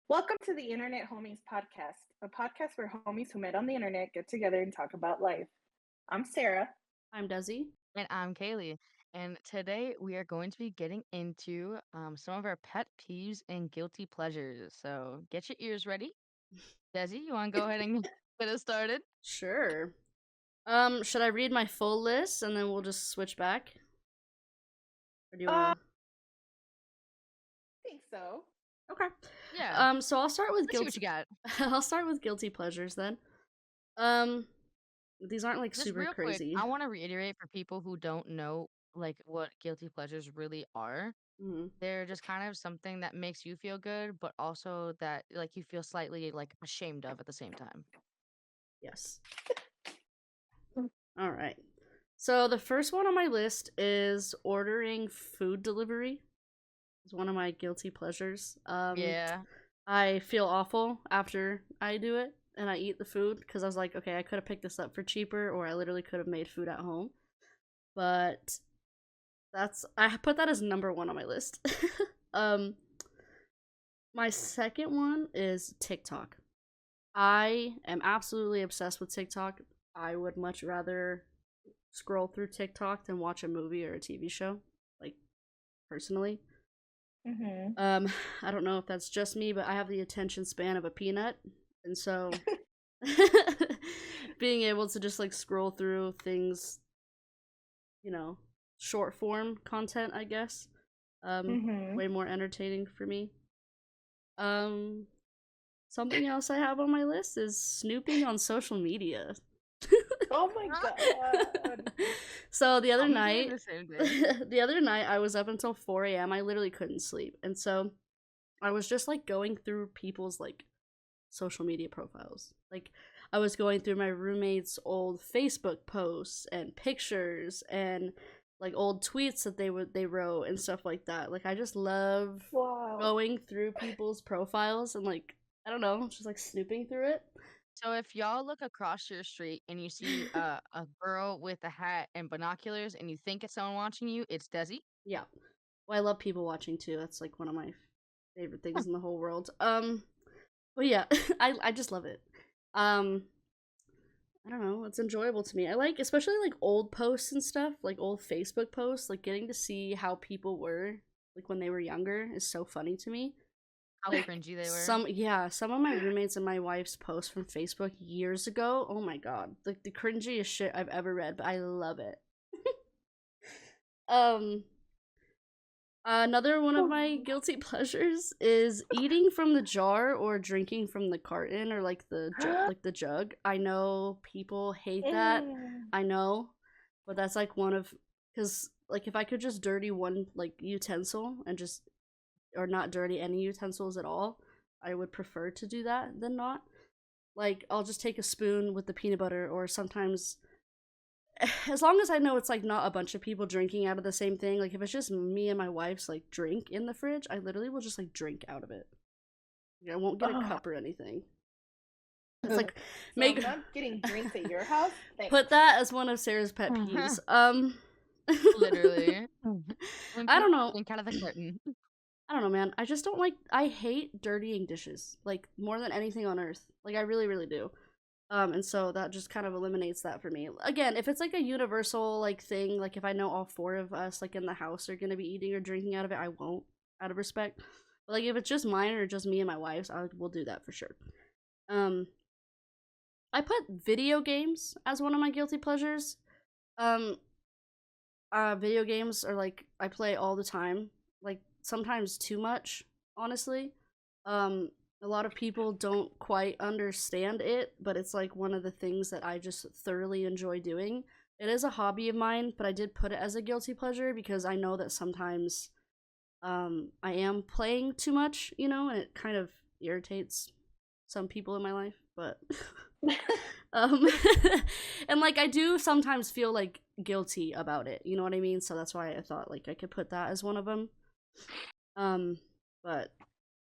Welcome to the Internet Homies podcast, a podcast where homies who met on the internet get together and talk about life. I'm Sarah. I'm Desi. And I'm Kailey. And today we are going to be getting into some of our pet peeves and guilty pleasures. So get your ears ready. Desi, you want to go ahead and get us started? Sure. Should I read my full list and then we'll just switch back? Or do you I wanna think so. Okay. Yeah. So I'll start with Let's see what you got. I'll start with guilty pleasures then. Um these aren't like Just super real quick, crazy. I want to reiterate for people who don't know like what guilty pleasures really are. Mhm. They're just kind of something that makes you feel good, but also that like you feel slightly like ashamed of at the same time. Yes. All right. So the first one on my list is ordering food delivery. It's one of my guilty pleasures. Yeah. I feel awful after I do it and I eat the food because I was like, okay, I could have picked this up for cheaper or I literally could have made food at home. But I put that as number one on my list. um my second one is TikTok. I am absolutely obsessed with TikTok. I would much rather scroll through TikTok than watch a movie or a TV show, like personally. Mm-hmm. Um, I don't know if that's just me, but I have the attention span of a peanut, and so being able to just like scroll through things, you know, short form content, I guess, Mm-hmm. way more entertaining for me. Um, Something else I have on my list is snooping on social media. Oh my god. So the other I'm doing night, the same thing. the other night I was up until 4 a.m. I literally couldn't sleep, and so I was just like going through people's like social media profiles. Like I was going through my roommate's old Facebook posts and pictures and like old tweets that they wrote and stuff like that. Like I just love Wow. going through people's profiles and like I don't know, just like snooping through it. So if y'all look across your street and you see a girl with a hat and binoculars and you think it's someone watching you, it's Desi. Yeah. Well, I love people watching too. That's like one of my favorite Huh. things in the whole world. But yeah, I just love it. Um I don't know, it's enjoyable to me. I like especially like old posts and stuff, like old Facebook posts, like getting to see how people were like when they were younger is so funny to me. How Like cringy they were. some of my roommates and my wife's posts from Facebook years ago, oh my god, like the cringiest shit I've ever read, but I love it. um Another one of my guilty pleasures is eating from the jar or drinking from the carton or like the jug. I know people hate that. Ew. I know, but that's like one of cuz like if I could just dirty one like utensil and just or not dirty any utensils at all, I would prefer to do that than not. Like I'll just take a spoon with the peanut butter or sometimes as long as I know it's like not a bunch of people drinking out of the same thing, like if it's just me and my wife's like drink in the fridge, I literally will just like drink out of it. Like, I won't get a Oh. cup or anything. It's So like I'm make not getting drinks at your house? Thanks. put that as one of Sarah's pet peeves. Literally. When I don't people know. drink out of the curtain. I don't know, man. I just don't like. I hate dirtying dishes like more than anything on earth. Like I really, really do. And so that just kind of eliminates that for me. Again, if it's like a universal like thing, like if I know all four of us like in the house are gonna be eating or drinking out of it, I won't out of respect. But like if it's just mine or just me and my wife's, I will do that for sure. Um, I put video games as one of my guilty pleasures. Um, Video games are like I play all the time, like sometimes too much, honestly. Um, a lot of people don't quite understand it, but it's like one of the things that I just thoroughly enjoy doing. It is a hobby of mine, but I did put it as a guilty pleasure because I know that sometimes I am playing too much, and it kind of irritates some people in my life, but um and like I do sometimes feel like guilty about it, you know what I mean? So that's why I thought like I could put that as one of them. Um but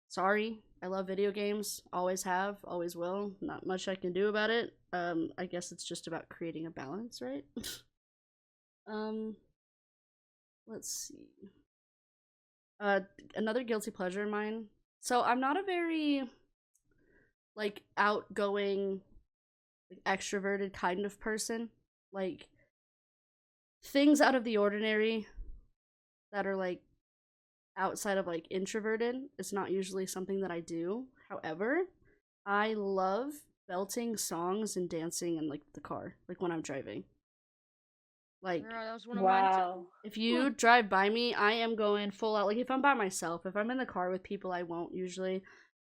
sorry, I love video games, always have, always will. Not much I can do about it. I guess it's just about creating a balance, right? um let's see. Uh another guilty pleasure of mine So I'm not a very like outgoing, like, extroverted kind of person. Like things out of the ordinary that are like outside of like introverted, it's not usually something that I do. However, I love belting songs and dancing in like the car, like when I'm driving. Like Girl, that was one of mine too. Wow. if you drive by me, I am going full out. Like if I'm by myself, if I'm in the car with people, I won't usually.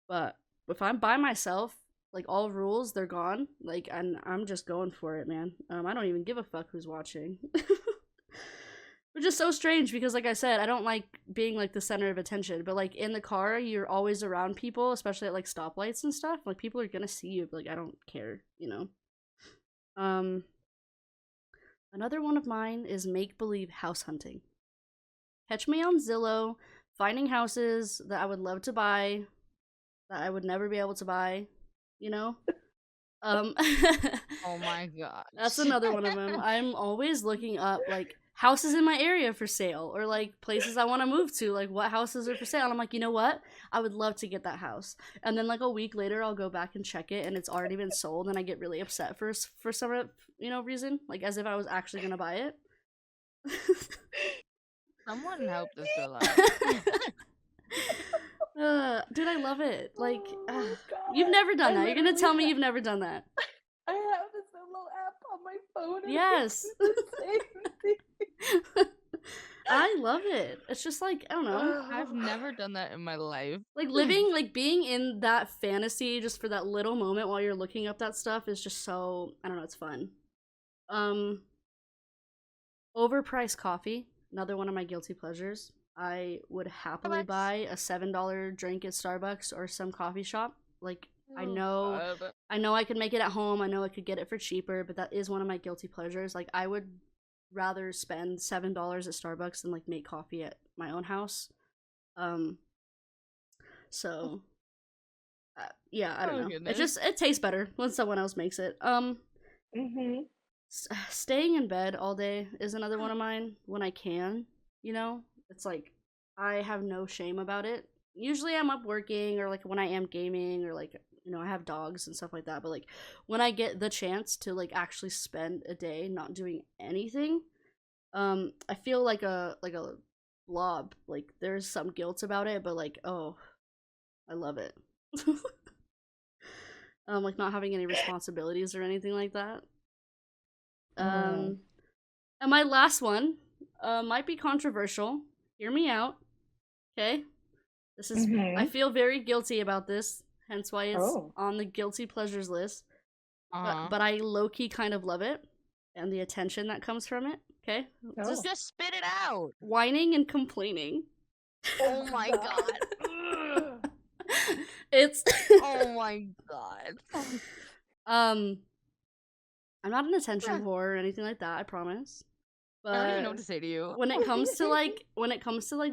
But if I'm by myself, like all rules, they're gone. Like and I'm just going for it, man. I don't even give a fuck who's watching. Which is so strange because, like I said, I don't like being like the center of attention. But like in the car, you're always around people, especially at like stoplights and stuff. Like people are gonna see you, but like I don't care, you know. Um, Another one of mine is make believe house hunting. Catch me on Zillow, finding houses that I would love to buy, that I would never be able to buy, you know? Um Oh my gosh. That's another one of them. I'm always looking up like houses in my area for sale or like places I want to move to, like what houses are for sale. And I'm like, you know what? I would love to get that house. And then like a week later, I'll go back and check it, and it's already been sold, and I get really upset for some reason, like as if I was actually gonna buy it. Someone help this girl out. Dude, I love it. Like, Oh, you've never done I that. You're gonna tell me literally you've never done that. I have the Zillow app on my phone. And Yes. I do the same thing. I love it. It's just like, I don't know. I've never done that in my life. Like living, like being in that fantasy just for that little moment while you're looking up that stuff is just so, I don't know, it's fun. Overpriced coffee, another one of my guilty pleasures. I would happily Starbucks. buy a $7 drink at Starbucks or some coffee shop. Like I Oh, know God. I know I could make it at home. I know I could get it for cheaper, but that is one of my guilty pleasures. Like I would rather spend $7 at Starbucks than like make coffee at my own house. So yeah, I don't Oh, know. goodness. It tastes better when someone else makes it. Mm-hmm. Staying in bed all day is another one of mine when I can, you know? It's like I have no shame about it. Usually I'm up working or like when I am gaming or like I have dogs and stuff like that, but like when I get the chance to like actually spend a day not doing anything, I feel like a blob. Like there's some guilt about it, but like oh, I love it. Like not having any responsibilities or anything like that. Mm. And my last one might be controversial. Hear me out, okay? This is I feel very guilty about this, hence why it's on the guilty pleasures list. But I low key kind of love it, and the attention that comes from it. Okay, Just spit it out. whining and complaining. Oh my god. It's Oh my god. I'm not an attention whore or anything like that, I promise. But I don't even know what to say to you. when it comes to like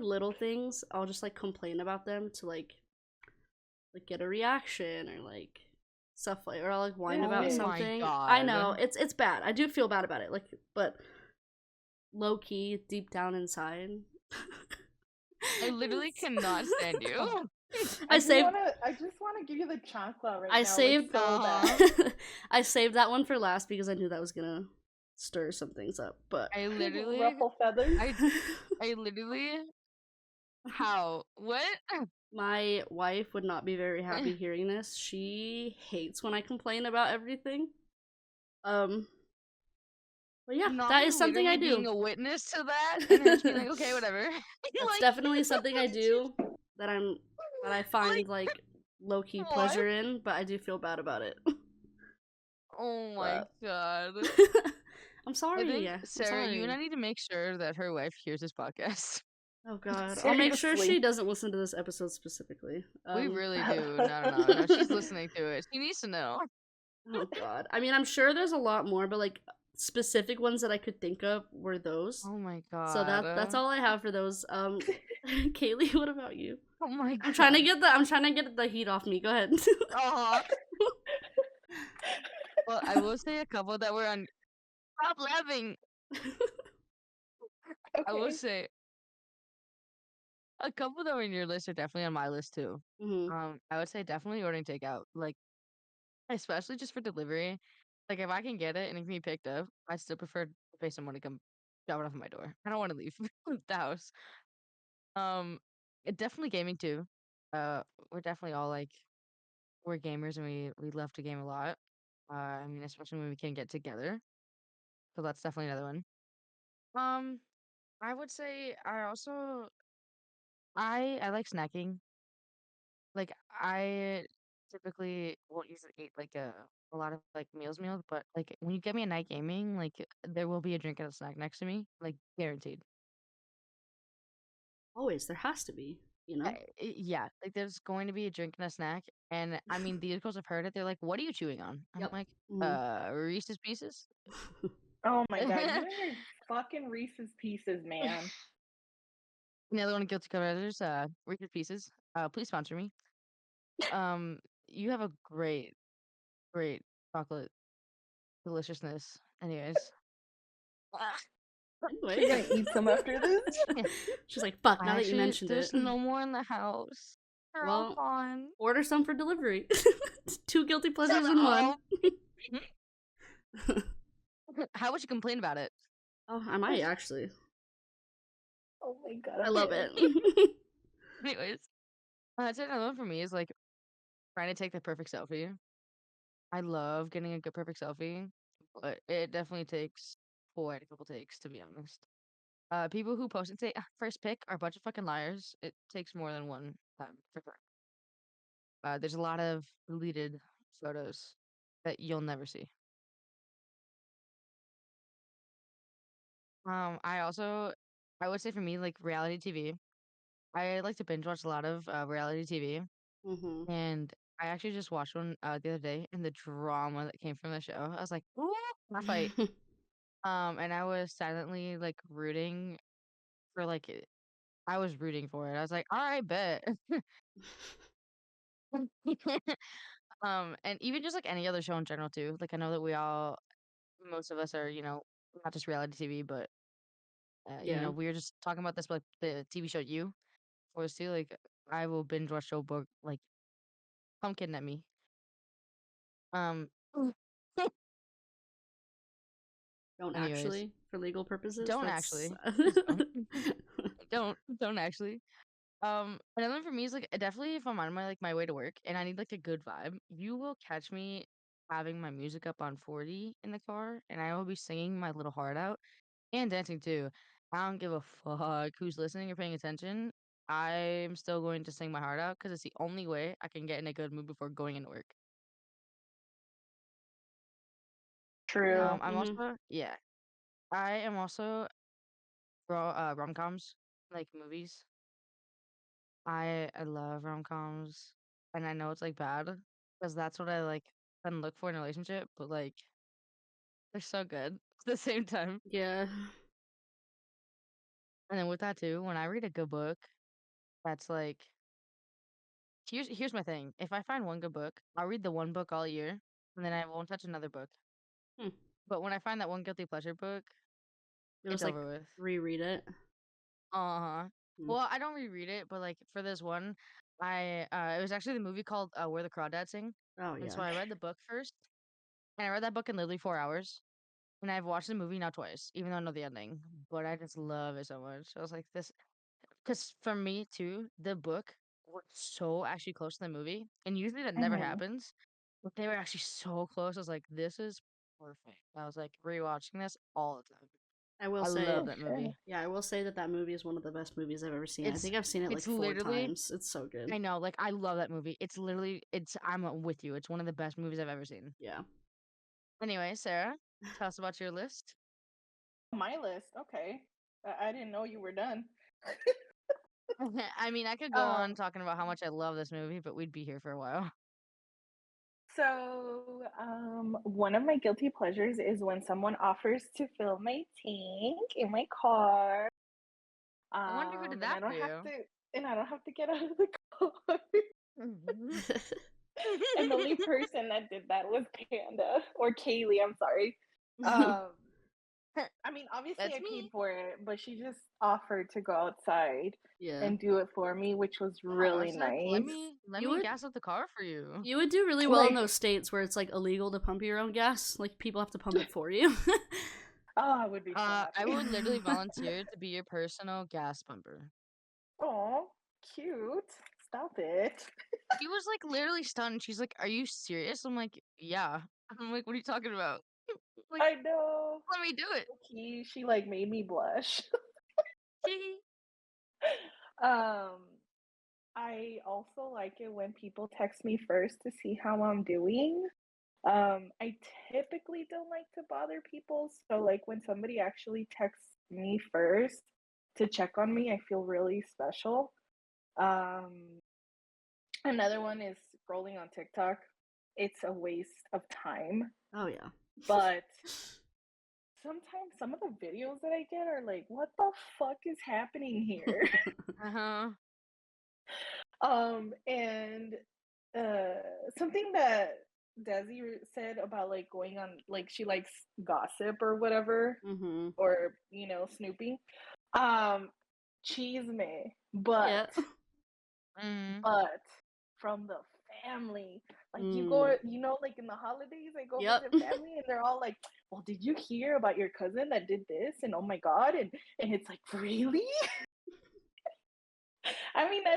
little things, I'll just like complain about them to like get a reaction or like stuff like, or I'll like whine about my something. God. I know it's bad. I do feel bad about it. Like, but low key, deep down inside, I literally cannot stand you. I just want to give you the chancla right now. I saved so bad. I saved that one for last because I knew that was gonna stir some things up. But I literally ruffle feathers. I literally how? What? my wife would not be very happy hearing this. She hates when I complain about everything. But yeah, that is something I do. Being a witness to that, and just being like, okay, whatever. That's like, definitely something I do that I find like low key pleasure in, but I do feel bad about it. Oh my god. I'm sorry. Sarah, you and I need to make sure that her wife hears this podcast. Oh god. I'll make sure she doesn't listen to this episode specifically. We really do. No. She's listening to it. She needs to know. Oh god. I mean, I'm sure there's a lot more, but like specific ones that I could think of were those. Oh my god. So that's all I have for those. Kaylee, what about you? Oh my god. I'm trying to get the heat off me. Go ahead. Well, I will say a couple that were on. Stop laughing. Okay. I will say A couple that were in your list are definitely on my list too. Hmm. I would say definitely ordering takeout, like especially just for delivery. Like if I can get it and it can be picked up, I still prefer to pay someone to come drop it off at my door. I don't want to leave the house. Um, definitely gaming too. We're definitely all like we're gamers and we love to game a lot. I mean, especially when we can get together. So that's definitely another one. Um, I would say I like snacking. Like I typically won't usually eat like a lot of like meals, but like when you get me a night gaming, like there will be a drink and a snack next to me, like guaranteed. Always, there has to be, you know? Yeah, like there's going to be a drink and a snack, and I mean these girls have heard it. They're like, "What are you chewing on?" I'm Yep. like, Hmm. Reese's Pieces." Oh my god, you and your fucking Reese's Pieces, man. Another one of guilty pleasures, Reese's Pieces. Please sponsor me. Um, you have a great chocolate deliciousness. Anyways. Anyway. She's gonna eat some after this. She's like, fuck, I now that you actually, mentioned it. there's no more in the house. They're all Well, gone. order some for delivery. Two guilty Shut pleasures in one. up. How would you complain about it? Oh, I might actually. Oh my god, I love it. Anyways, I'd say another one for me is like trying to take the perfect selfie. I love getting a good perfect selfie, but it definitely takes quite a couple takes to be honest. People who post and say first pick are a bunch of fucking liars. It takes more than one time for sure. There's a lot of deleted photos that you'll never see. I would say for me, like reality TV. I like to binge watch a lot of reality TV, Hmm. and I actually just watched one the other day, and the drama that came from the show, I was like, "Ooh, my fight." And I was silently like rooting for like I was rooting for it. I was like, "All right, bet." And even just like any other show in general too. Like I know that most of us are, not just reality TV, but Yeah. we were just talking about this, but like, the TV show You was too. Like I will binge watch show book like pumpkin at me. Um. Don't Anyways, actually, for legal purposes. don't That's. actually. Please don't. Don't actually. Another one for me is like definitely if I'm on my way to work and I need like a good vibe, you will catch me having my music up on 40 in the car and I will be singing my little heart out and dancing too. I don't give a fuck who's listening or paying attention. I'm still going to sing my heart out because it's the only way I can get in a good mood before going into work. True. I'm Hmm. also yeah. I am also rom-coms like movies. I love rom-coms, and I know it's like bad because that's what I like and look for in a relationship, but like they're so good at the same time. Yeah. And then with that too, when I read a good book, that's like here's my thing. If I find one good book, I'll read the one book all year, and then I won't touch another book. Hmm. But when I find that one guilty pleasure book, You'll it's just like over with. reread it. Uh-huh. Hmm. Well, I don't reread it, but like for this one, it was actually the movie called Where the Crawdads Sing. Oh, And so yeah. I read the book first, and I read that book in literally 4 hours. And I've watched the movie now twice, even though I know the ending. But I just love it so much. I was like, this, because for me too, the book was so actually close to the movie, and usually that never Mm-hmm. happens. But they were actually so close. I was like, this is perfect. I was like rewatching this all the time. I will I say, love Oh that shit. movie. yeah, I will say that that movie is one of the best movies I've ever seen. I It's think I've seen it like it's four literally times. It's so good. I know, like I love that movie. It's literally I'm with you. It's one of the best movies I've ever seen. Yeah. Anyway, Sarah, tell us about your list. My list. Okay. I didn't know you were done. I mean, I could go on Um. talking about how much I love this movie, but we'd be here for a while. So, one of my guilty pleasures is when someone offers to fill my tank in my car. I wonder who did And that for you. I don't have to get out of the car. And the only person that did that was Panda or Kailey. I'm sorry. Um, I mean, obviously That's I paid me. for it, but she just offered to go outside Yeah. and do it for me, which was Yeah, really it's like let nice. me You would gas up the car for you. you would do really well in Like, those states where it's like illegal to pump your own gas. Like people have to pump it for you. oh, I would be so I happy. would literally volunteer to be your personal gas pumper. Oh, cute. Stop it. She was like literally stunned. She's like, "Are you serious?" I'm like, "Yeah." I'm like, "What are you talking about?" Like, I know. let me do it. She like made me blush. Hee um, I also like it when people text me first to see how I'm doing. I typically don't like to bother people, so like when somebody actually texts me first to check on me, I feel really special. Um, Another one is scrolling on TikTok. It's a waste of time, Oh yeah. but sometimes some of the videos that I get are like, what the fuck is happening here? Uh-huh. And something that Desi said about like going on, like she likes gossip or whatever, Mhm. or snooping. Um, cheese me, but Yeah. Mm. but from the family. Like you Mm. go, like in the holidays, I go Yep. visit family, and they're all like, "Well, did you hear about your cousin that did this?" And oh my god, and it's like, really? I mean, I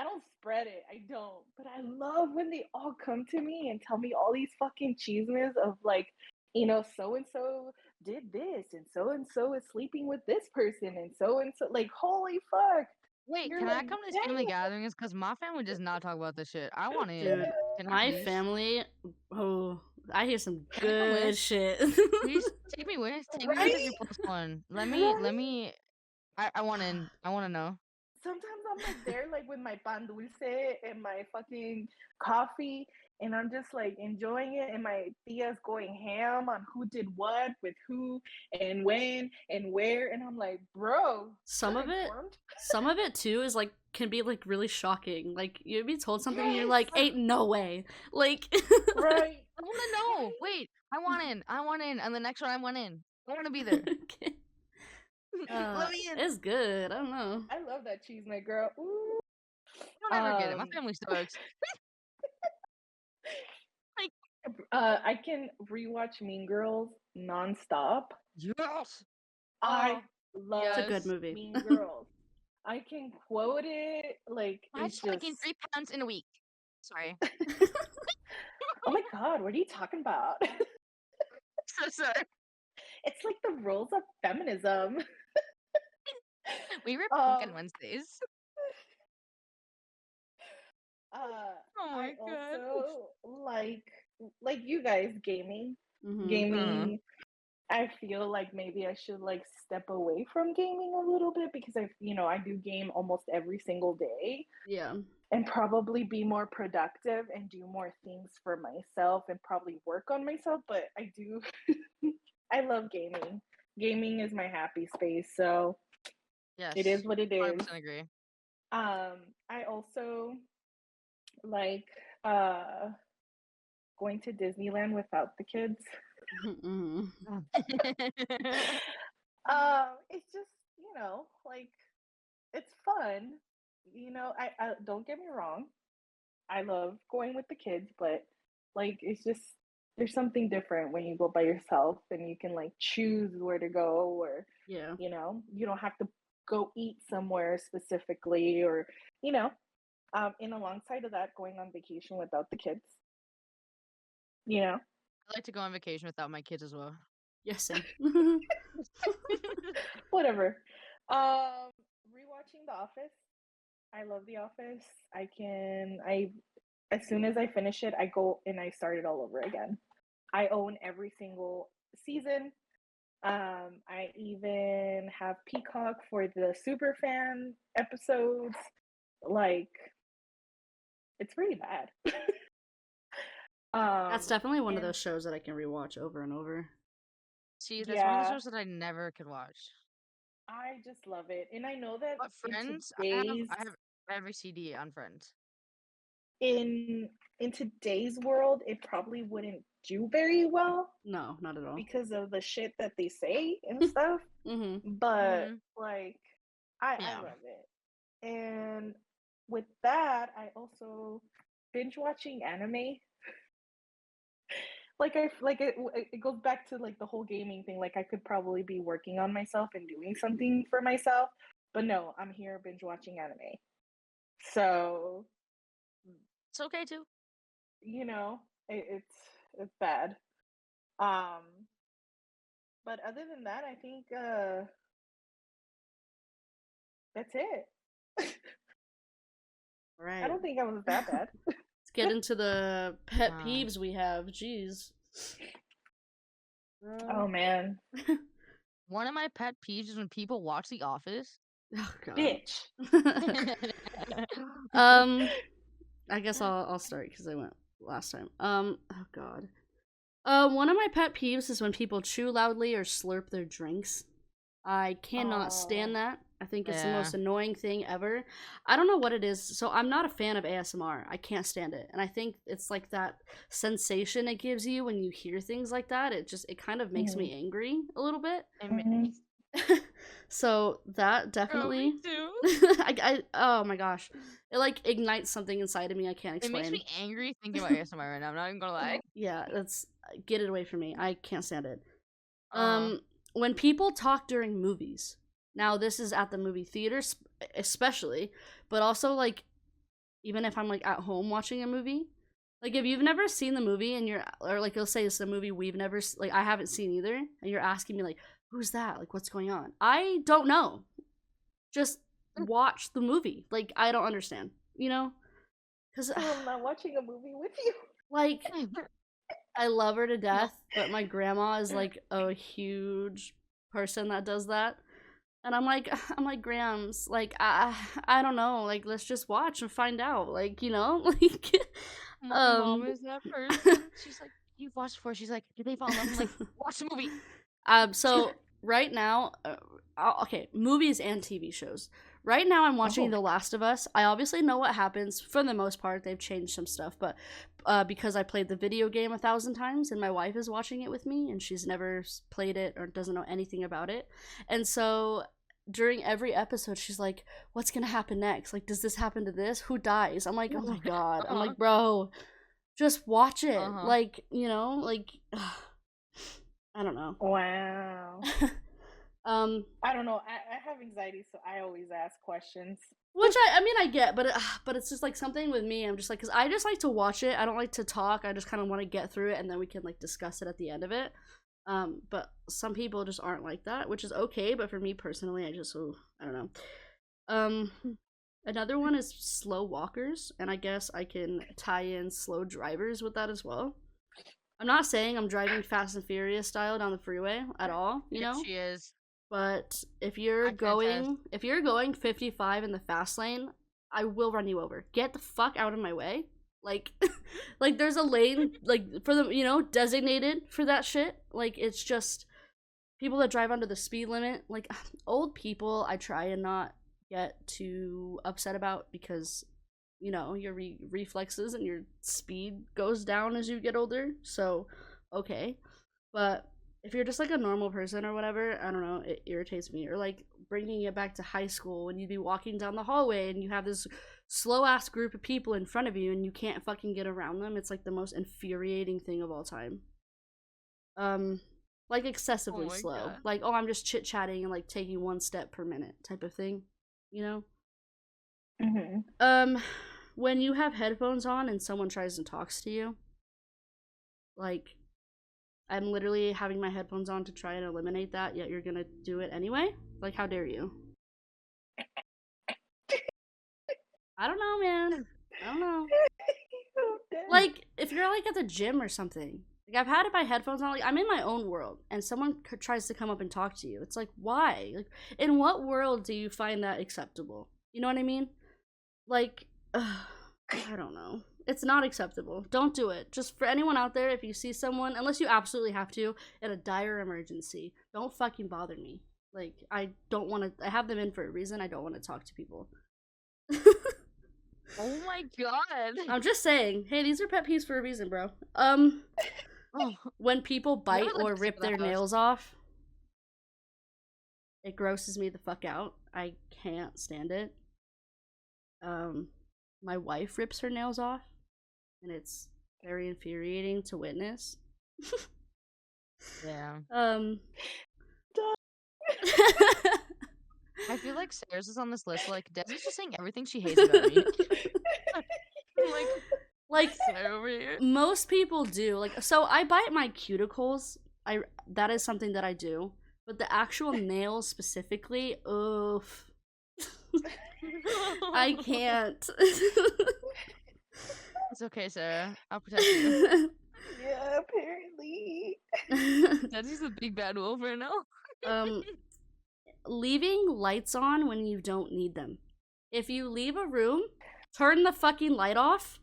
don't spread it. I don't. But I love when they all come to me and tell me all these fucking chismes of like, so and so did this and so is sleeping with this person and so like, holy fuck. Wait, You're can I like, come to these family dang. gatherings? Because my family does not talk about this shit. I want in. Dude, Can I my please? family, oh, I hear some Can I come with? good shit. Please take me with. Take me with Right? as your plus one. Let Right? me. I want in. I want to know. Sometimes I'm like there, like with my pan dulce and my fucking coffee, and I'm just like enjoying it. And my tia's going ham on who did what with who and when and where. And I'm like, bro, some you're of it, informed? some of it too is like can be like really shocking. Like you'd be told something and you're Yes. like, ain't no way. Like, Right. I want to know. Right. Wait, I want in. I want in. And the next one, I want in. I want to be there. okay. Let me in. It's good. I don't know. I love that cheese, my girl. Ooh. I don't ever get it. My Um, family sucks. Like, I can rewatch Mean Girls nonstop. yes. I Oh, It's a love good yes. movie. Mean Girls. I can quote it like I it's just want to just. gain 3 pounds in a week. Sorry. Oh my god, what are you talking about? So sorry. It's like the rules of feminism. We were pink Um, on Wednesdays. Oh I my god. also like you guys gaming. hmm Uh-huh. Gaming. I feel like maybe I should like step away from gaming a little bit because I do game almost every single day Yeah. and probably be more productive and do more things for myself and probably work on myself. But I do, I love gaming. Gaming is my happy space. So it is Yes. what it is. 100% agree. I also like uh going to Disneyland without the kids. hmm It's just, like it's fun. I don't get me wrong. I love going with the kids, but like it's just there's something different when you go by yourself and you can like choose where to go or Yeah. you don't have to go eat somewhere specifically or you know and alongside of that going on vacation without the kids you know I like to go on vacation without my kids as well. Yes, same. whatever. Rewatching The Office. I love The Office. I as soon as I finish it, I go and I start it all over again. I own every single season. I even have Peacock for the super fan episodes. Like, it's pretty bad. That's definitely one of And those shows that I can rewatch over and over. See, that's one of the yeah, shows that I never could watch. I just love it. And I know that But in Friends, today's I have every CD on Friends. in today's world, it probably wouldn't do very well No, not at all. because of the shit that they say and stuff. But like, I love it. And with that, I also binge watching anime. Like it goes back to like the whole gaming thing. Like I could probably be working on myself and doing something for myself, but no, I'm here binge watching anime. So It's okay too. you know, it's bad. Um, but other than that, I think that's it. All right. I don't think I was that bad. Let's get into the pet peeves we have. Jeez. Oh man. One of my pet peeves is when people watch The Office. Oh god. Bitch. I guess I'll start because I went last time. Oh god. One of my pet peeves is when people chew loudly or slurp their drinks. I cannot stand that. I think it's the most annoying thing ever. I don't know what it is. So I'm not a fan of ASMR. I can't stand it. And I think it's like that sensation it gives you when you hear things like that. It kind of makes me angry a little bit. So that definitely. Oh, me too. I oh my gosh, it like ignites something inside of me. I can't explain. It makes me angry thinking about ASMR right now. I'm not even gonna lie. Yeah, get it away from me. I can't stand it. When people talk during movies. Now this is at the movie theater especially, but also like even if I'm like at home watching a movie. Like if you've never seen the movie and or like you'll say it's a movie we've never like I haven't seen either, and you're asking me like who's that? Like what's going on? I don't know. Just watch the movie. Like I don't understand, you know? Cuz I'm not watching a movie with you. Like I love her to death, but my grandma is like a huge person that does that. And I'm like Grams, like I don't know, like let's just watch and find out, like, you know, like my mom is that person. She's like, you've watched before. She's like, did they fall in love? I'm like, watch the movie. So right now, okay, movies and TV shows. Right now, I'm watching The Last of Us. I obviously know what happens. For the most part, they've changed some stuff, but because I played the video game 1,000 times, and my wife is watching it with me, and she's never played it or doesn't know anything about it, and so during every episode, she's like, "What's gonna happen next? Like, does this happen to this? Who dies?" I'm like, "Oh my god!" I'm like, "Bro, just watch it." Like, you know, like. I don't know. Wow. I don't know. I have anxiety, so I always ask questions. Which I mean I get, but it's just like something with me. I'm just like, because I just like to watch it. I don't like to talk. I just kind of want to get through it, and then we can like discuss it at the end of it. But some people just aren't like that, which is okay. But for me personally, I don't know. Another one is slow walkers, and I guess I can tie in slow drivers with that as well. I'm not saying I'm driving Fast and Furious style down the freeway at all, you know? She is. But if you're going 55 in the fast lane, I will run you over. Get the fuck out of my way. Like like there's a lane like for the, you know, designated for that shit. Like it's just people that drive under the speed limit, like old people I try and not get too upset about because you know, your reflexes and your speed goes down as you get older. So, okay. But if you're just like a normal person or whatever, I don't know, it irritates me. Or like bringing it back to high school when you'd be walking down the hallway and you have this slow ass group of people in front of you and you can't fucking get around them. It's like the most infuriating thing of all time. Like excessively slow. God. Like, oh, I'm just chit chatting and like taking one step per minute type of thing, you know? When you have headphones on and someone tries and talks to you, like, I'm literally having my headphones on to try and eliminate that, yet you're gonna do it anyway? Like, how dare you? I don't know, man. I don't know. Like, if you're, like, at the gym or something. Like, I've had my headphones on, like, I'm in my own world, and someone tries to come up and talk to you. It's like, why? Like, in what world do you find that acceptable? You know what I mean? Like, I don't know. It's not acceptable. Don't do it. Just for anyone out there, if you see someone, unless you absolutely have to, in a dire emergency, don't fucking bother me. Like, I don't want to, I have them in for a reason. I don't want to talk to people. Oh my god. I'm just saying, hey, these are pet peeves for a reason, bro. Oh, When people never bite let or this rip into their the house. nails off, it grosses me the fuck out. I can't stand it. Um, my wife rips her nails off, and it's very infuriating to witness. Yeah. Um, I feel like Sarah's is on this list. Like, Desi's just saying everything she hates about me. Like, like Sarah over here. most people do. Like, so I bite my cuticles. That is something that I do, but the actual nails specifically, oof. I can't. It's okay, Sarah. I'll protect you. Yeah, apparently. Desi's the big bad wolf right now. um, leaving lights on when you don't need them. If you leave a room, turn the fucking light off.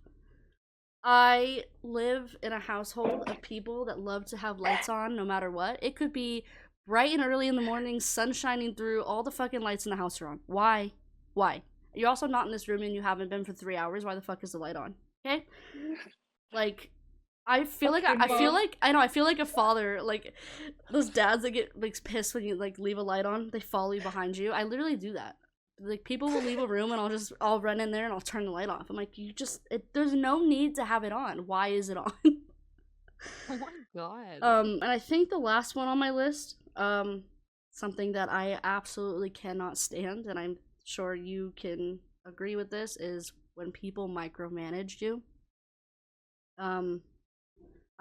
I live in a household of people that love to have lights on no matter what. It could be bright and early in the morning, sun shining through, all the fucking lights in the house are on. Why? Why? You're also not in this room and you haven't been for 3 hours. Why the fuck is the light on? Okay? Like, I feel like Okay, I feel Mom. like I know I feel like a father, like those dads that get like pissed when you like leave a light on, they follow you behind you. I literally do that. Like people will leave a room and I'll run in there and I'll turn the light off. I'm like, there's no need to have it on. Why is it on? Oh my god. And I think the last one on my list, something that I absolutely cannot stand, and I'm sure you can agree with this, is when people micromanage you. Um,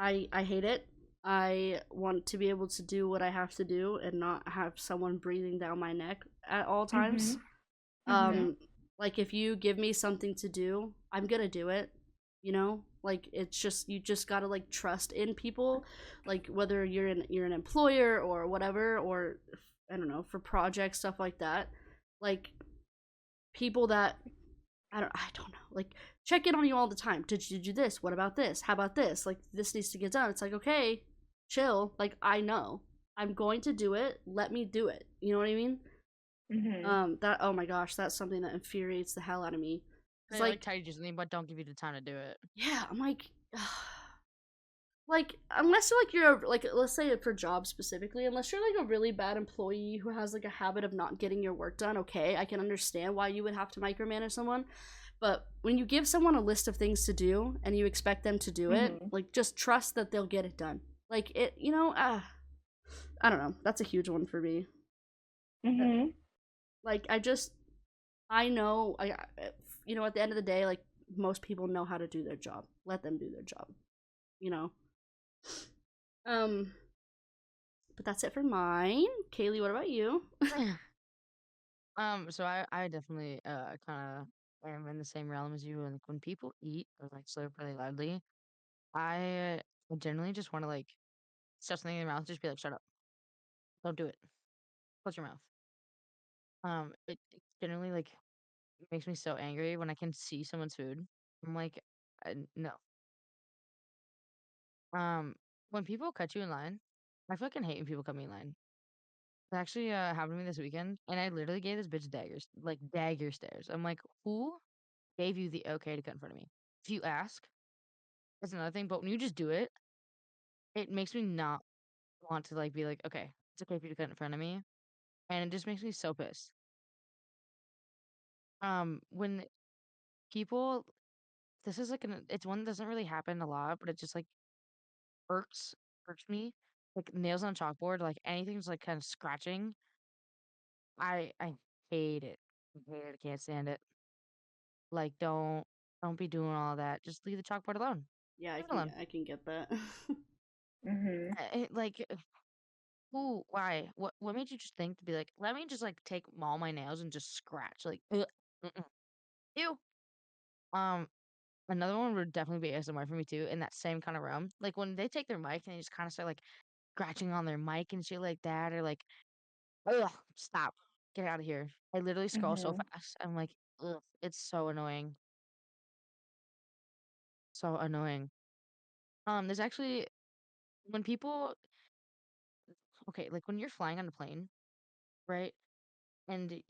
I hate it. I want to be able to do what I have to do and not have someone breathing down my neck at all times. Mhm. Like if you give me something to do, I'm gonna do it. You know, like it's just you just gotta like trust in people, like whether you're an employer or whatever, or I don't know, for projects stuff like that. Like people that I don't know, like check in on you all the time. Did you do this? What about this? How about this? Like this needs to get done. It's like, okay, chill. Like I know. I'm going to do it. Let me do it. You know what I mean? Mhm. That oh my gosh, that's something that infuriates the hell out of me. It's They like like, tell you do something, but don't give you the time to do it. yeah, I'm like unless you're like let's say for jobs specifically, unless you're like a really bad employee who has like a habit of not getting your work done, okay, I can understand why you would have to micromanage someone. But when you give someone a list of things to do and you expect them to do it, Mhm. like just trust that they'll get it done. Like it, I don't know. That's a huge one for me. Mhm. Like I know at the end of the day, like most people know how to do their job. Let them do their job. You know. Um, but that's it for mine. Kaylee, what about you? So I definitely kind of am in the same realm as you. And like when people eat or like slurp really loudly, I generally just want to like stuff something in their mouth, just be like, shut up, don't do it, close your mouth. It generally like makes me so angry when I can see someone's food. I'm like, no. Um, when people cut you in line, I fucking hate when people cut me in line. It actually happened to me this weekend, and I literally gave this bitch daggers, like dagger stares. I'm like, who gave you the okay to cut in front of me? If you ask, that's another thing. But when you just do it, it makes me not want to like be like, okay, it's okay for you to cut in front of me, and it just makes me so pissed. When people, this is like it's one that doesn't really happen a lot, but it just like irks irks me. Like nails on a chalkboard, like anything's like kind of scratching. I hate it. I hate it. I can't stand it. Like don't be doing all that. Just leave the chalkboard alone. Yeah, Leave it alone. I can get that. Mhm. Like who? Why? What made you just think to be like, let me just like take all my nails and just scratch? Like, ugh, mm-mm. Ew. Um, another one would definitely be ASMR for me too. In that same kind of realm, like when they take their mic and they just kind of start like scratching on their mic and shit like that, or like, ugh, stop, get out of here. I literally scroll so Mhm. fast. I'm like, ugh, it's so annoying, so annoying. There's actually when people, okay, like when you're flying on a plane, right? And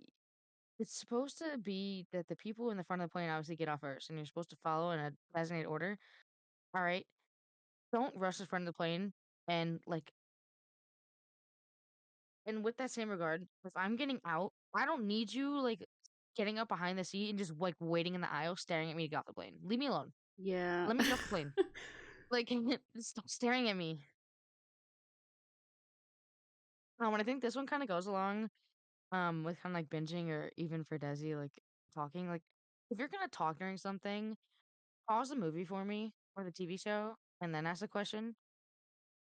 it's supposed to be that the people in the front of the plane obviously get off first, and you're supposed to follow in a designated order. All right, don't rush the front of the plane, and like, and with that same regard, if I'm getting out, I don't need you like getting up behind the seat and just like waiting in the aisle, staring at me to get off the plane. Leave me alone. Yeah. Let me get off the plane. Like, stop staring at me. And I think this one kind of goes along with kind of like binging or even for Desi, like talking. Like, if you're gonna talk during something, pause the movie for me or the TV show and then ask a question.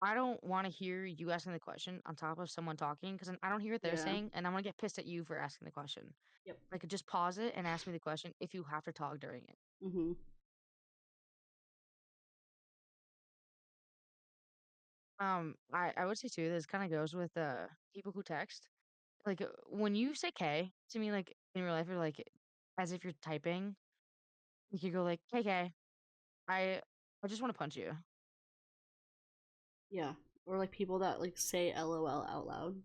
I don't want to hear you asking the question on top of someone talking because I don't hear what they're Yeah. saying and I'm gonna get pissed at you for asking the question. Yep. Like, just pause it and ask me the question if you have to talk during it. Mhm. I would say too, this kind of goes with people who text. Like when you say K to me, like in real life, you're like as if you're typing. Like you go like K, I just want to punch you. Yeah. Or like people that like say LOL out loud.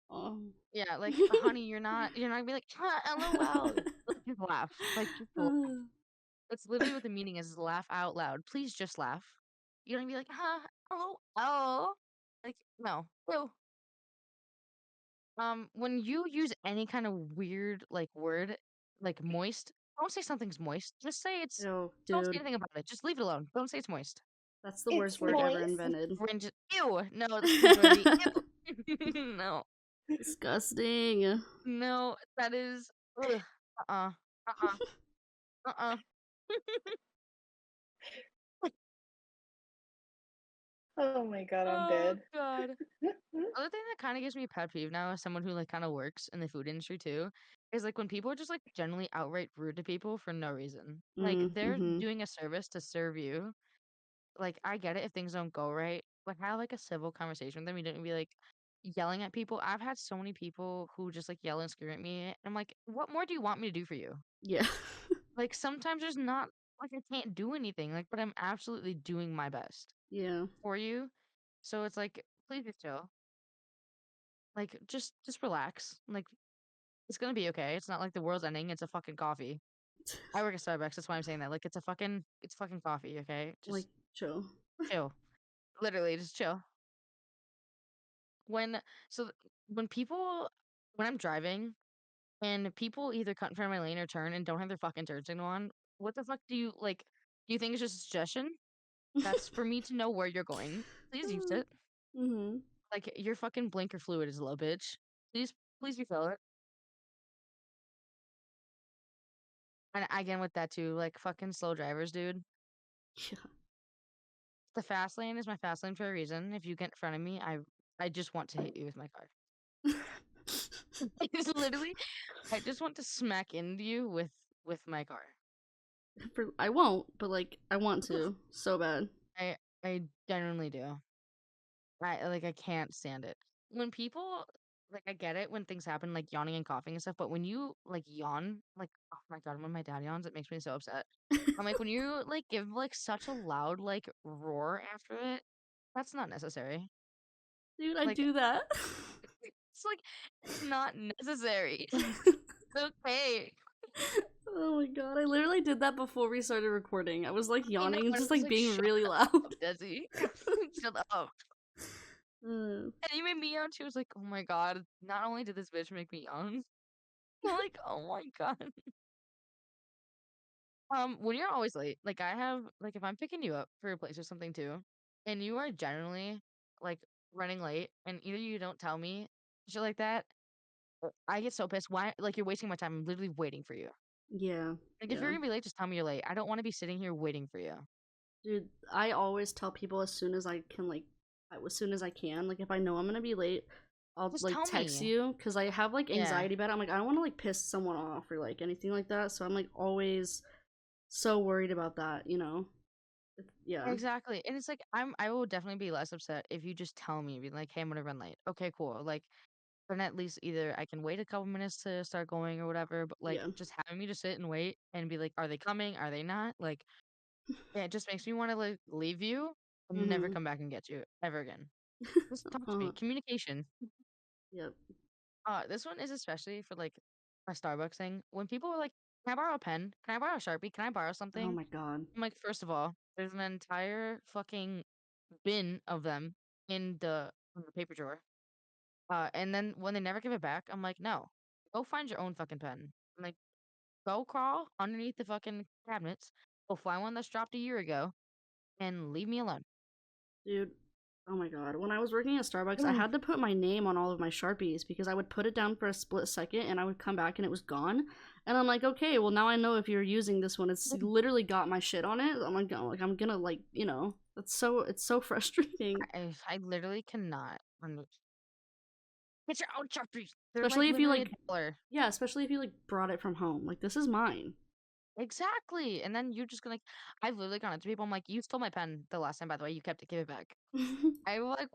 Oh. Yeah, like honey, you're not gonna be like LOL. Like, just laugh. Like just laugh. That's literally what the meaning is laugh out loud. Please just laugh. You don't be like, oh, oh. Like, no. Ew. When you use any kind of weird like word, like moist, don't say something's moist. Just say it's Ew, don't say dude. anything about it. Just leave it alone. Don't say it's moist. That's the It's worst word Like ever moist. invented. cringe. Ew. No, that's cringeworthy. Ew. No. Disgusting. No, that is ugh. Uh-uh. Uh-uh. Uh-uh. Oh my god, I'm Oh dead. God. Other thing that kind of gives me a pet peeve now as someone who like kind of works in the food industry too is like when people are just like generally outright rude to people for no reason. Like they're Mm-hmm. doing a service to serve you. Like I get it if things don't go right, but have like a civil conversation with them. You don't be like yelling at people. I've had so many people who just like yell and scream at me. And I'm like, what more do you want me to do for you? Yeah. Like sometimes there's not like I can't do anything. Like, but I'm absolutely doing my best Yeah. for you. So it's like, please just chill. Like just relax. Like it's gonna be okay. It's not like the world's ending. It's a fucking coffee. I work at Starbucks. That's why I'm saying that. Like it's fucking coffee. Okay, Like, just chill. chill. Literally, just chill. When so th- when people when I'm driving and people either cut in front of my lane or turn and don't have their fucking turn signal on, what the fuck do you like? Do you think it's just a suggestion? That's for me to know where you're going. Please use it. Mm-hmm. Like your fucking blinker fluid is low, bitch. Please refill it. And again with that too, like fucking slow drivers, dude. Yeah. The fast lane is my fast lane for a reason. If you get in front of me, I just want to hit you with my car. It's literally, I just want to smack into you with my car. I won't, but like I want to so bad. I genuinely do. I can't stand it when people like I get it when things happen like yawning and coughing and stuff, but when you like yawn, like oh my god, when my dad yawns, it makes me so upset. I'm like when you like give like such a loud like roar after it, that's not necessary. Dude, I Like do that. it's like it's not necessary. It's okay. Oh my god, I literally did that before we started recording. I was like I know, yawning and but just I was like like, being shut really loud. up, Desi. Shut up. And you made me yawn too. I was like, oh my god, not only did this bitch make me yawn, I'm like, oh my god. When you're always late, like I have, like if I'm picking you up for a place or something too, and you are generally like running late, and either you don't tell me shit like that, or I get so pissed. Why? Like you're wasting my time. I'm literally waiting for you. Yeah, Like if you're yeah. gonna be late, just tell me you're late. I don't want to be sitting here waiting for you. Dude, I always tell people as soon as I can, like, as soon as I can. Like, if I know I'm gonna be late, I'll Just like tell text me. you because I have like Yeah, anxiety about it. I'm like, I don't want to like piss someone off or like anything like that. So I'm like always so worried about that, you know? Yeah, exactly. And it's like I will definitely be less upset if you just tell me, be like, hey, I'm gonna run late. Okay, cool. Like then at least either I can wait a couple minutes to start going or whatever, but like yeah. just having me just sit and wait and be like, are they coming? Are they not? Like, yeah, it just makes me want to like leave you and never Mm-hmm. come back and get you ever again. Just talk to me. Uh, Communication. yep. This one is especially for like my Starbucks thing. When people were like, "Can I borrow a pen? Can I borrow a Sharpie? Can I borrow Oh something?" my god. I'm like, first of all, there's an entire fucking bin of them in the paper drawer. And then when they never give it back, I'm like, no, go find your own fucking pen. I'm like, go crawl underneath the fucking cabinets, go find one that's dropped a year ago, and leave me alone. Dude, oh my god. When I was working at Starbucks, I Mm. had to put my name on all of my Sharpies because I would put it down for a split second and I would come back and it was gone. And I'm like, okay, well now I know if you're using this one. It's literally got my shit on it. I'm like, I'm gonna like, it's so frustrating. I literally cannot. Get your own Sharpies. They're like Especially if you literally a like dollar. yeah, especially if you like brought it from home. Like this is mine. Exactly. And then you're just gonna like, I've literally gone up to people. I'm like, you stole my pen the last time, by the way. You kept it. Give it back.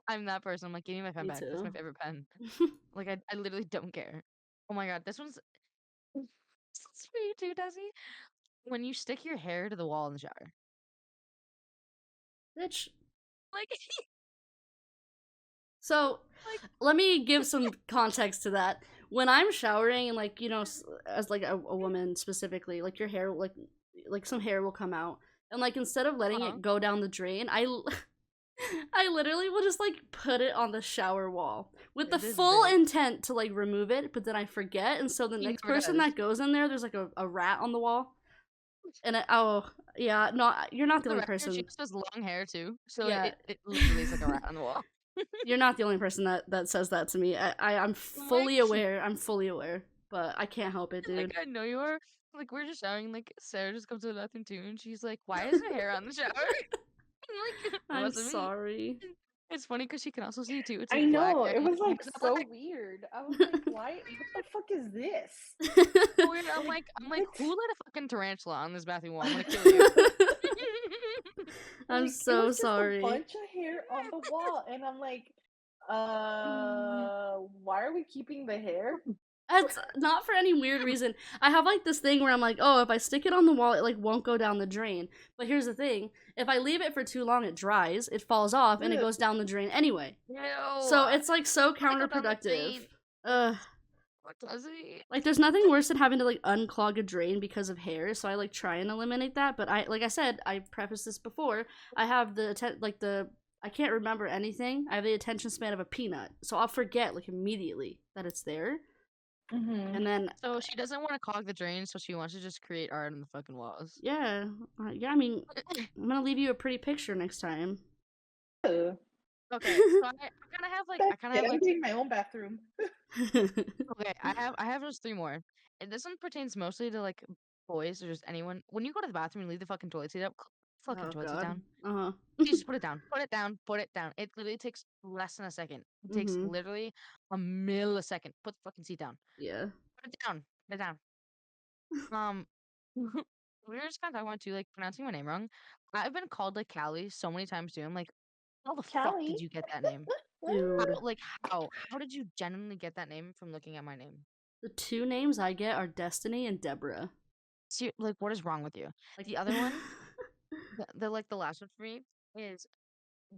I'm that person. I'm like, give me my pen Me back. That's my too. favorite pen. Like, I literally don't care. Oh my god, this one's for you too, Desi. When you stick your hair to the wall in the shower, Bitch. like, So, like, let me give some context to that. When I'm showering and like, as like a woman specifically, like your hair like some hair will come out. And like instead of letting uh-huh. it go down the drain, I literally will just like put it on the shower wall with the This full bitch. intent to like remove it, but then I forget, and so the He next never person does. that goes in there, there's like a rat on the wall. And oh yeah, no, you're not For the the only record, she person. just has long hair too, so Yeah, it literally is like a rat on the wall. you're not the only person that says that to me. I'm I'm like, fully aware. I'm fully aware, but I can't help it, like dude. I know you are. Like we're just showering. Like Sarah just comes to the bathroom too, and she's like, "Why is her hair on the shower?" I'm like, it I'm wasn't me. sorry. It's funny because she can also see too. It's I like black know, hair. it was like Mixed up so black. weird. I was like, why? What the fuck is this? So weird. I'm Like, like, what? who lit a fucking tarantula on this bathroom wall? I'm gonna kill you. I'm Like, it so was just a sorry. bunch of hair on the wall, and I'm like, why are we keeping the hair? It's not for any weird reason. I have like this thing where I'm like, oh, if I stick it on the wall, it like won't go down the drain. But here's the thing: if I leave it for too long, it dries, it falls off, and it Ugh. goes down the drain anyway. Ew. So it's like so I go down the counterproductive. drain. Ugh. What does he? Like there's nothing worse than having to like unclog a drain because of hair, so I like try and eliminate that. But like I said, I prefaced this before. I have I can't remember anything. I have the attention span of a peanut, so I'll forget like immediately that it's there, Mm-hmm. and then So she doesn't want to clog the drain, so she wants to just create art on the fucking walls. yeah, yeah. I mean, I'm gonna leave you a pretty picture next time. Okay, so I That's kind of it. have I'm like doing my own bathroom. okay, I have just three more. And this one pertains mostly to like boys or just anyone. When you go to the bathroom and leave the fucking toilet seat up, fucking Oh toilet seat God. down. Uh You just put it down. Put it down. Put it down. It literally takes less than a second. It takes Mhm. literally a millisecond. Put the fucking seat down. Yeah. Put it down. Put it down. Um, we were just kind of talking about too, like pronouncing my name wrong. I've been called like Callie so many times too. I'm like, how the fuck did Callie. you get that name? How, Dude, like how did you genuinely get that name from looking at my name? the two names I get are Destiny and Deborah. Like what is wrong with you? Like The other one, the like the last one for me is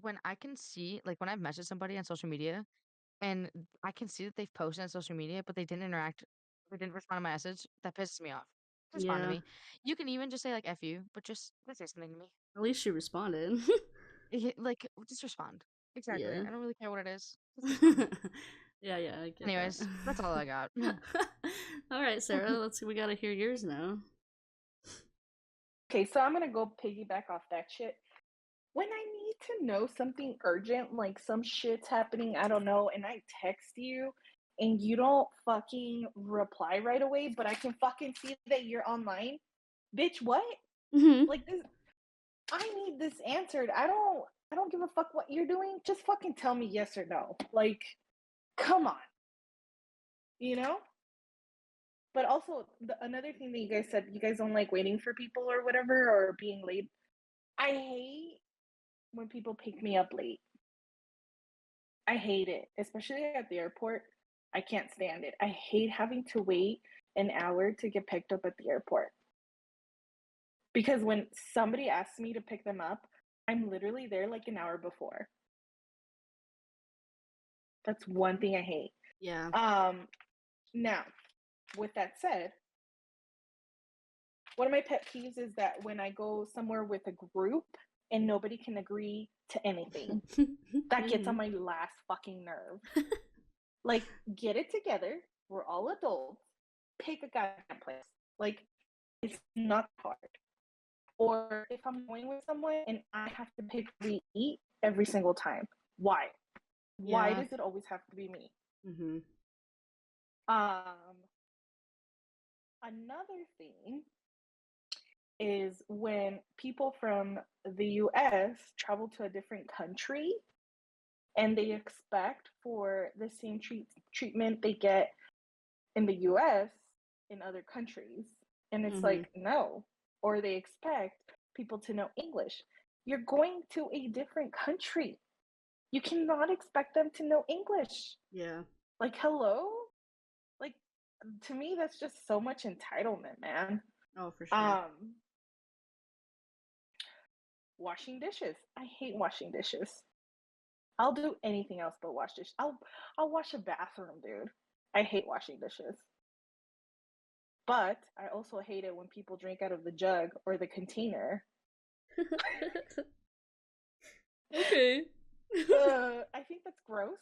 when I can see like when I've messaged somebody on social media and I can see that they've posted on social media, but they didn't interact, they didn't respond to my message. That pisses me off. Respond to yeah. me. You can even just say like "f you," but just say something to me. At least she responded. Like just respond. Exactly. Yeah. I don't really care what it is. Just respond. Yeah, yeah, I get that. Anyways, that's all I got. All right, Sarah, let's see. We gotta hear yours now. Okay, so I'm gonna go piggyback off that shit. When I need to know something urgent, like some shit's happening, I don't know, and I text you and you don't fucking reply right away, but I can fucking see that you're online. Bitch, what? Mm-hmm. Like this I need this answered. I don't give a fuck what you're doing. Just fucking tell me yes or no. Like, come on. You know? But also another thing that you guys said, you guys don't like waiting for people or whatever or being late. I hate when people pick me up late. I hate it, especially at the airport. I can't stand it. I hate having to wait an hour to get picked up at the airport. Because when somebody asks me to pick them up, I'm literally there like an hour before. That's one thing I hate. Yeah. Now, with that said, one of my pet peeves is that when I go somewhere with a group and nobody can agree to anything, that gets on my last fucking nerve. Like, get it together. We're all adults. Pick a goddamn place. Like, it's not hard. Or if I'm going with someone and I have to pick where we eat every single time, why? Why does it always have to be me? Another thing is when people from the US travel to a different country and they expect for the same treatment they get in the US in other countries. And it's like, no. Or they expect people to know English. You're going to a different country. You cannot expect them to know English. Yeah. Like, hello? Like, to me, that's just so much entitlement, man. Oh, for sure. Washing dishes. I hate washing dishes. I'll do anything else but wash dishes. I'll wash a bathroom, dude. I hate washing dishes. But I also hate it when people drink out of the jug or the container. Okay. I think that's gross.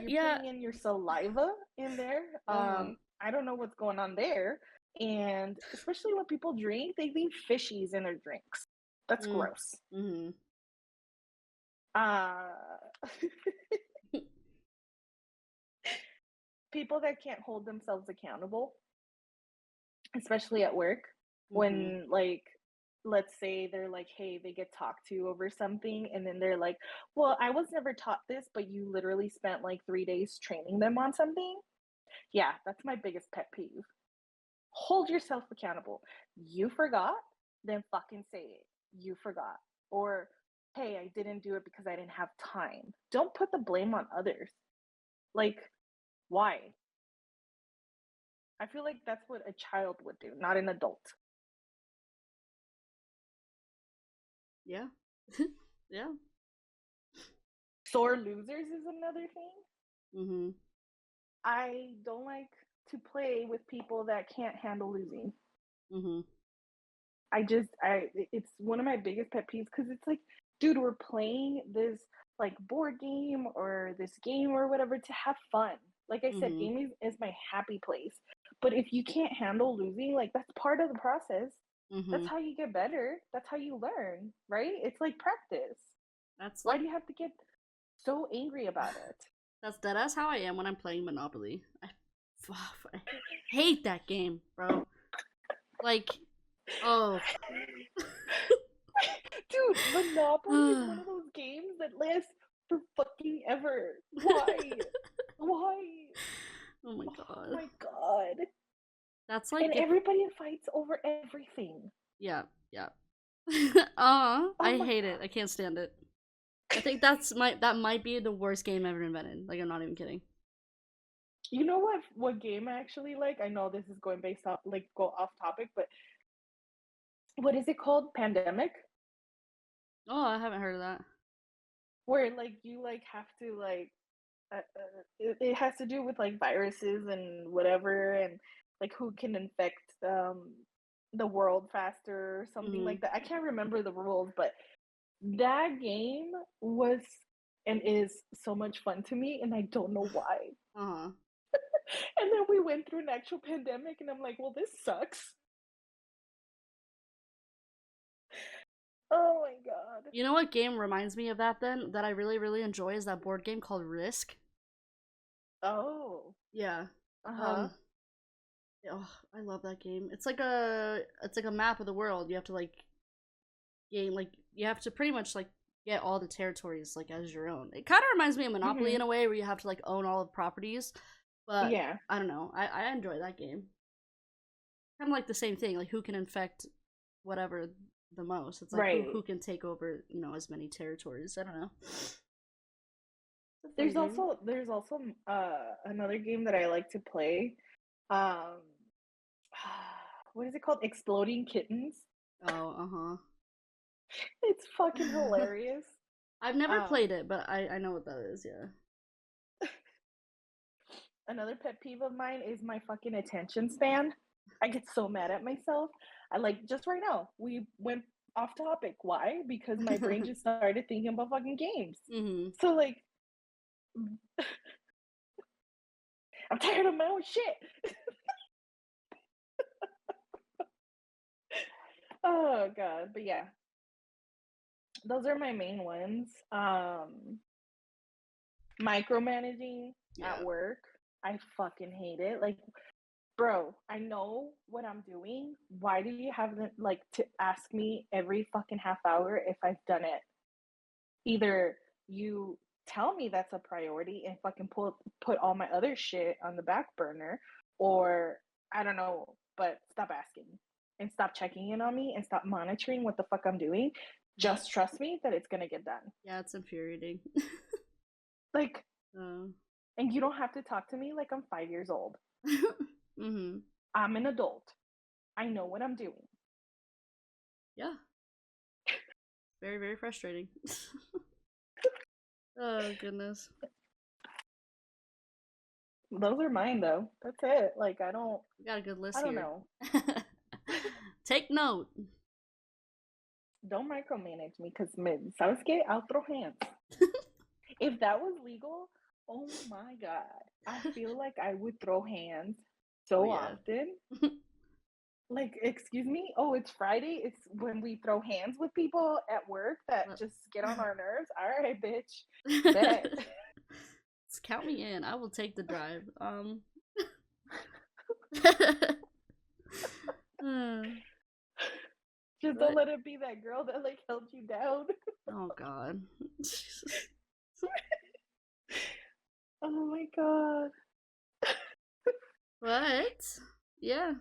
You're putting in your saliva in there. I don't know what's going on there. And especially when people drink, they leave fishies in their drinks. That's gross. People that can't hold themselves accountable, especially at work, when, like, let's say they're like, hey, they get talked to over something, and then they're like, well, I was never taught this, but you literally spent like 3 days training them on something. Yeah, that's my biggest pet peeve. Hold yourself accountable. You forgot, then fucking say it. You forgot. Or, hey, I didn't do it because I didn't have time. Don't put the blame on others. Like, why? I feel like that's what a child would do, not an adult. Yeah. Yeah. Sore losers is another thing. I don't like to play with people that can't handle losing. It's one of my biggest pet peeves because it's like, dude, we're playing this like board game or this game or whatever to have fun. Like I said, gaming is my happy place. But if you can't handle losing, like that's part of the process. That's how you get better. That's how you learn, right? It's like practice. That's why do you have to get so angry about it? That's how I am when I'm playing Monopoly. I hate that game, bro. Like, oh. Dude, Monopoly is one of those games that lasts for fucking ever. Why? Why? Oh my god. Oh my god. That's like, and everybody fights over everything. Yeah. I hate it. I can't stand it. I think that might be the worst game ever invented. Like, I'm not even kidding. You know what game I actually like? I know this is going based off, like, go off topic, but what is it called? Pandemic? Oh, I haven't heard of that. Where like you like have to like it has to do with like viruses and whatever, and like who can infect the world faster or something like that. I can't remember the rules, but that game was and is so much fun to me, and I don't know why. And then we went through an actual pandemic, and I'm like, well, this sucks. Oh my god. You know what game reminds me of that then? That I really, really enjoy is that board game called Risk. Oh. Yeah. Oh, I love that game. It's like a map of the world. You have to like you have to pretty much like get all the territories like as your own. It kind of reminds me of Monopoly in a way, where you have to like own all of the properties. But yeah, I don't know. I enjoy that game. Kind of like the same thing, like who can infect whatever the most. It's like who can take over, as many territories. I don't know. There's also another game that I like to play. What is it called? Exploding Kittens. Oh, It's fucking hilarious. I've never played it, but I know what that is. Yeah. another pet peeve of mine is my fucking attention span. I get so mad at myself. I like just right now, we went off topic. Why? Because my brain just started thinking about fucking games. Mm-hmm. So like I'm tired of my own shit. Oh god. But yeah. Those are my main ones. Micromanaging at Yeah. work. I fucking hate it. Like, bro, I know what I'm doing. Why do you have like to ask me every fucking half hour if I've done it? Either you tell me that's a priority and fucking put all my other shit on the back burner, or I don't know, but stop asking and stop checking in on me and stop monitoring what the fuck I'm doing. Just trust me that it's gonna get done. Yeah, it's infuriating. Like, uh, and you don't have to talk to me like I'm 5 years old. mm-hmm. I'm an adult. I know what I'm doing. Yeah. Very, very frustrating. Oh, goodness. Those are mine though. That's it. Like I don't We got a good list I don't here. know. Take note. Don't micromanage me because ¿sabes qué? I'll throw hands. If that was legal, oh my god. I feel like I would throw hands so often. Like, excuse me? Oh, it's Friday. It's when we throw hands with people at work that just get on our nerves. All right, bitch. Bet. Count me in. I will take the drive. Just don't let it be that girl that like held you down. Oh god. Oh my god. But yeah,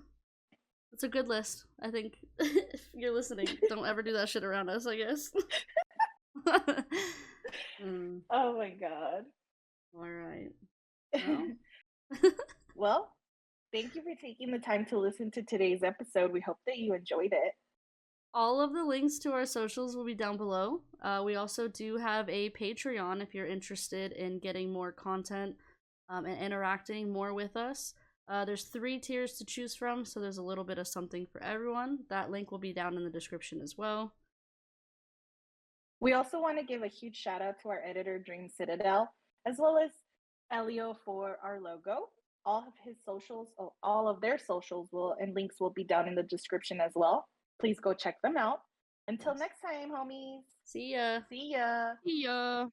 it's a good list. I think if you're listening, don't ever do that shit around us, I guess. Oh my god. All right. Well, thank you for taking the time to listen to today's episode. We hope that you enjoyed it. All of the links to our socials will be down below. We also do have a Patreon if you're interested in getting more content and interacting more with us. There's 3 tiers to choose from, so there's a little bit of something for everyone. That link will be down in the description as well. We also want to give a huge shout out to our editor, Dreamcitadel, as well as Elio for our logo. All of his socials, all of their socials and links will be down in the description as well. Please go check them out. Until next time, homies. See ya. See ya. See ya.